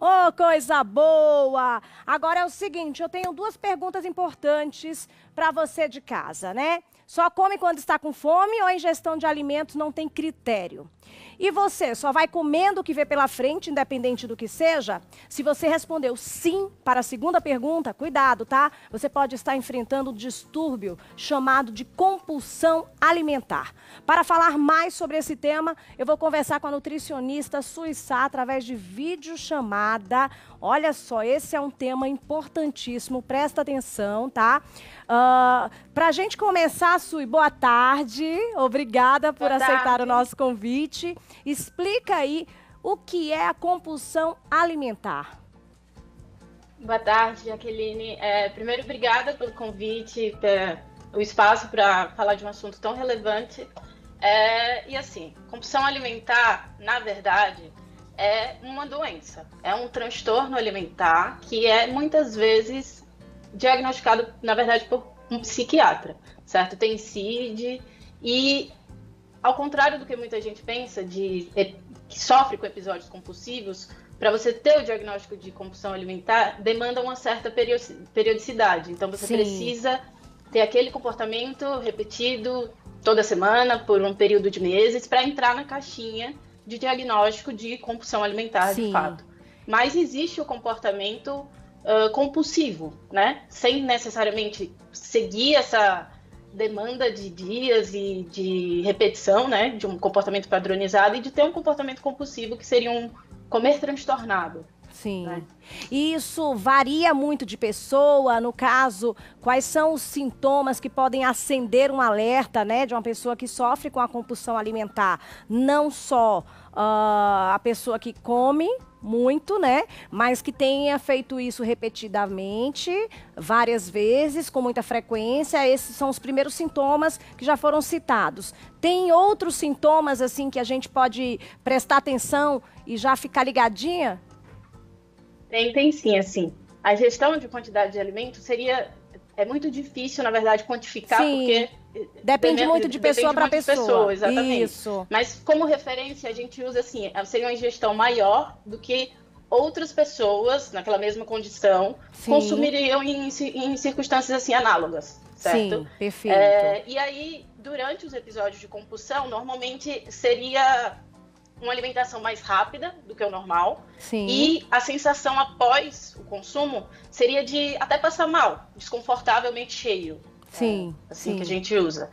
Ô, coisa boa! Agora é o seguinte, eu tenho duas perguntas importantes para você de casa, né? Só come quando está com fome ou a ingestão de alimentos não tem critério? E você só vai comendo o que vê pela frente, independente do que seja? Se você respondeu sim para a segunda pergunta, cuidado, tá? Você pode estar enfrentando um distúrbio chamado de compulsão alimentar. Para falar mais sobre esse tema, eu vou conversar com a nutricionista Suissá através de videochamada. Olha só, esse é um tema importantíssimo, presta atenção, tá? Para a gente começar, Sui, boa tarde. Obrigada por aceitar o nosso convite. Explica aí o que é a compulsão alimentar. Boa tarde, Jaqueline. Primeiro, obrigada pelo convite, o espaço para falar de um assunto tão relevante. E assim, compulsão alimentar, na verdade, é uma doença. É um transtorno alimentar que é muitas vezes diagnosticado, na verdade, por um psiquiatra, certo? Tem CID e, ao contrário do que muita gente pensa, que sofre com episódios compulsivos, para você ter o diagnóstico de compulsão alimentar, demanda uma certa periodicidade. Então, você precisa ter aquele comportamento repetido toda semana, por um período de meses, para entrar na caixinha de diagnóstico de compulsão alimentar, de fato. Mas existe o comportamento compulsivo, né? Sem necessariamente seguir essa demanda de dias e de repetição, né? De um comportamento padronizado e de ter um comportamento compulsivo, que seria um comer transtornado. Sim. Né? E isso varia muito de pessoa. No caso, quais são os sintomas que podem acender um alerta, né, de uma pessoa que sofre com a compulsão alimentar? Não só a pessoa que come muito, né, mas que tenha feito isso repetidamente, várias vezes, com muita frequência. Esses são os primeiros sintomas que já foram citados. Tem outros sintomas, assim, que a gente pode prestar atenção e já ficar ligadinha? Tem sim, assim. A gestão de quantidade de alimentos é muito difícil, na verdade, quantificar, porque depende muito de pessoa para pessoa. Exatamente. Isso. Mas como referência, a gente usa assim, seria uma ingestão maior do que outras pessoas, naquela mesma condição, consumiriam em circunstâncias assim análogas, certo? Sim, perfeito. E aí, durante os episódios de compulsão, normalmente seria uma alimentação mais rápida do que o normal. Sim. E a sensação após o consumo seria de até passar mal, desconfortavelmente cheio. Sim. Assim que a gente usa.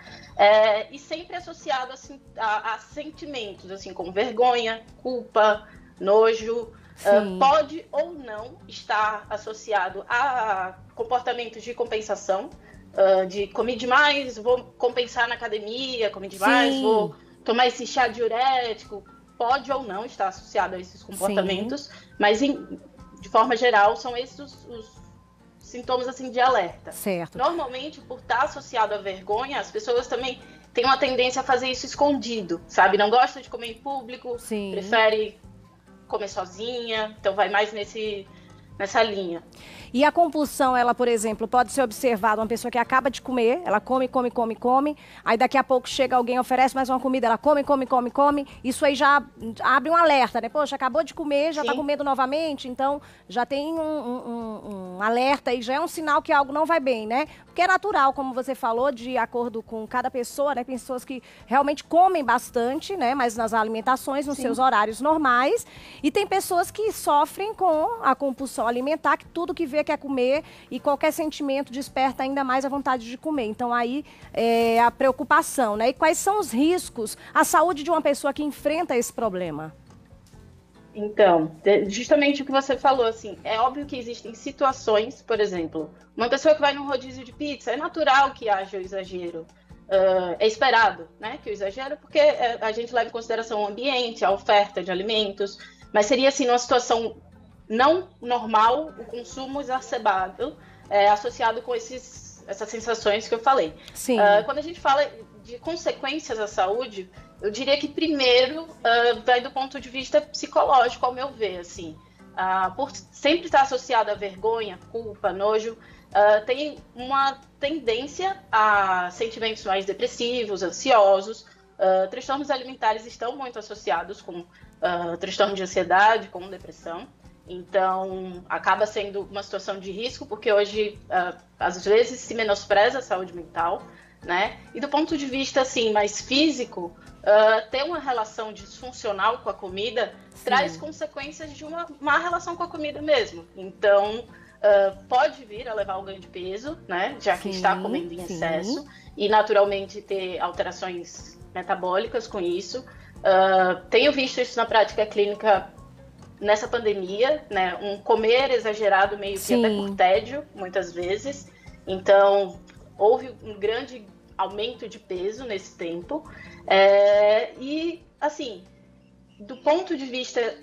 E sempre associado assim, a sentimentos, assim, como vergonha, culpa, nojo. Pode ou não estar associado a comportamentos de compensação, de comer demais, vou compensar na academia, comer demais, vou tomar esse chá diurético. Pode ou não estar associado a esses comportamentos, mas de forma geral são esses os sintomas assim de alerta. Certo. Normalmente, por estar associado à vergonha, as pessoas também têm uma tendência a fazer isso escondido, sabe? Não gosta de comer em público, prefere comer sozinha, então vai mais nessa linha. E a compulsão, ela, por exemplo, pode ser observada uma pessoa que acaba de comer, ela come, aí daqui a pouco chega alguém, oferece mais uma comida, ela come, isso aí já abre um alerta, né? Poxa, acabou de comer, já está comendo novamente, então já tem um alerta e já é um sinal que algo não vai bem, né? Porque é natural, como você falou, de acordo com cada pessoa, né? Pessoas que realmente comem bastante, né? Mas nas alimentações, nos seus horários normais, e tem pessoas que sofrem com a compulsão alimentar, que tudo que vê quer comer e qualquer sentimento desperta ainda mais a vontade de comer. Então aí é a preocupação, né? E quais são os riscos à saúde de uma pessoa que enfrenta esse problema? Então, justamente o que você falou, assim, é óbvio que existem situações, por exemplo, uma pessoa que vai num rodízio de pizza, é natural que haja o exagero. É esperado, né, que o exagero, porque a gente leva em consideração o ambiente, a oferta de alimentos, mas seria assim, numa situação não normal, o consumo exacerbado, associado com essas sensações que eu falei. Quando a gente fala de consequências à saúde, eu diria que primeiro vai do ponto de vista psicológico, ao meu ver, assim. Por sempre estar associado a vergonha, culpa, nojo, tem uma tendência a sentimentos mais depressivos, ansiosos. Transtornos alimentares estão muito associados com transtorno de ansiedade, com depressão. Então, acaba sendo uma situação de risco, porque hoje, às vezes, se menospreza a saúde mental, né? E do ponto de vista, assim, mais físico, ter uma relação disfuncional com a comida traz consequências de uma má relação com a comida mesmo. Então, pode vir a levar ao ganho de peso, né? Já que está comendo em excesso, e naturalmente ter alterações metabólicas com isso. Tenho visto isso na prática clínica nessa pandemia, né? Um comer exagerado meio que até por tédio, muitas vezes. Então, houve um grande aumento de peso nesse tempo. E, assim, do ponto de vista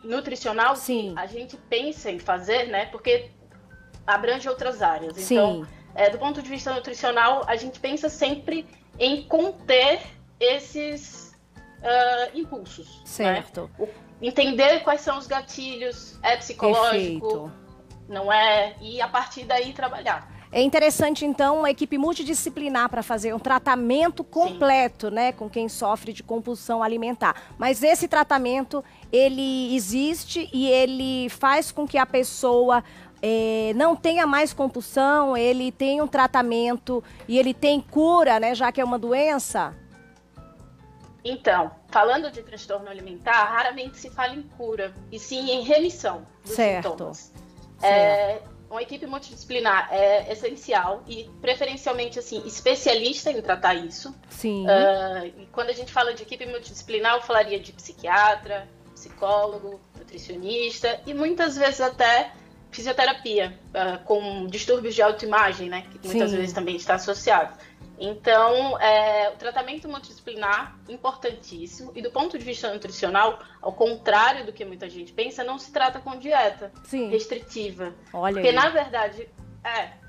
nutricional, a gente pensa em fazer, né? Porque abrange outras áreas. Então, do ponto de vista nutricional, a gente pensa sempre em conter esses impulsos. Certo. Né? Entender quais são os gatilhos, é psicológico, não é? E a partir daí trabalhar. É interessante, então, uma equipe multidisciplinar para fazer um tratamento completo, né, com quem sofre de compulsão alimentar. Mas esse tratamento, ele existe e ele faz com que a pessoa não tenha mais compulsão, ele tem um tratamento e ele tem cura, né, já que é uma doença? Então, falando de transtorno alimentar, raramente se fala em cura, e sim em remissão dos sintomas. Uma equipe multidisciplinar é essencial e, preferencialmente, assim, especialista em tratar isso. E quando a gente fala de equipe multidisciplinar, eu falaria de psiquiatra, psicólogo, nutricionista e muitas vezes até fisioterapia, com distúrbios de autoimagem, né, que muitas vezes também está associado. Então, o tratamento multidisciplinar, importantíssimo. E do ponto de vista nutricional, ao contrário do que muita gente pensa, não se trata com dieta restritiva. Porque, na verdade,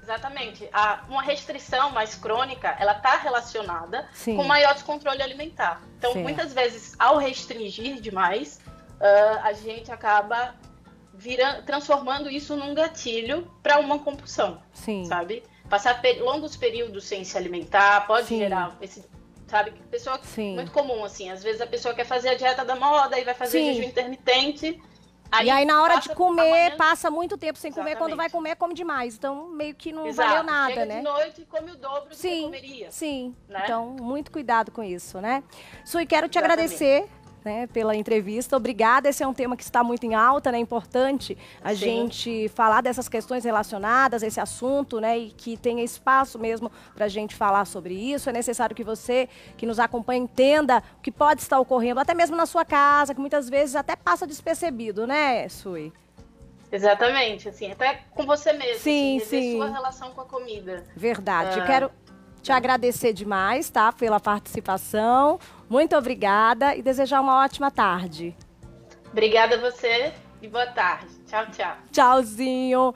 exatamente, uma restrição mais crônica, ela está relacionada com maior descontrole alimentar. Então, muitas vezes, ao restringir demais, a gente acaba transformando isso num gatilho para uma compulsão, sabe? Passar longos períodos sem se alimentar pode gerar esse, sabe, pessoa muito comum, assim, às vezes a pessoa quer fazer a dieta da moda e vai fazer jejum intermitente. E aí na hora de comer, passa muito tempo sem comer, quando vai comer, come demais. Então, meio que não valeu nada, chega né? de noite e come o dobro do que comeria. Né? Então, muito cuidado com isso, né? Sui, quero te agradecer, né, pela entrevista. Obrigada, esse é um tema que está muito em alta, né? É importante a gente falar dessas questões relacionadas a esse assunto, né? E que tenha espaço mesmo para a gente falar sobre isso. É necessário que você, que nos acompanha, entenda o que pode estar ocorrendo, até mesmo na sua casa, que muitas vezes até passa despercebido, né, Sui? Exatamente, assim, até com você mesmo, sua relação com a comida. Verdade, eu quero te agradecer demais, tá, pela participação. Muito obrigada e desejar uma ótima tarde. Obrigada a você e boa tarde. Tchau, tchau. Tchauzinho.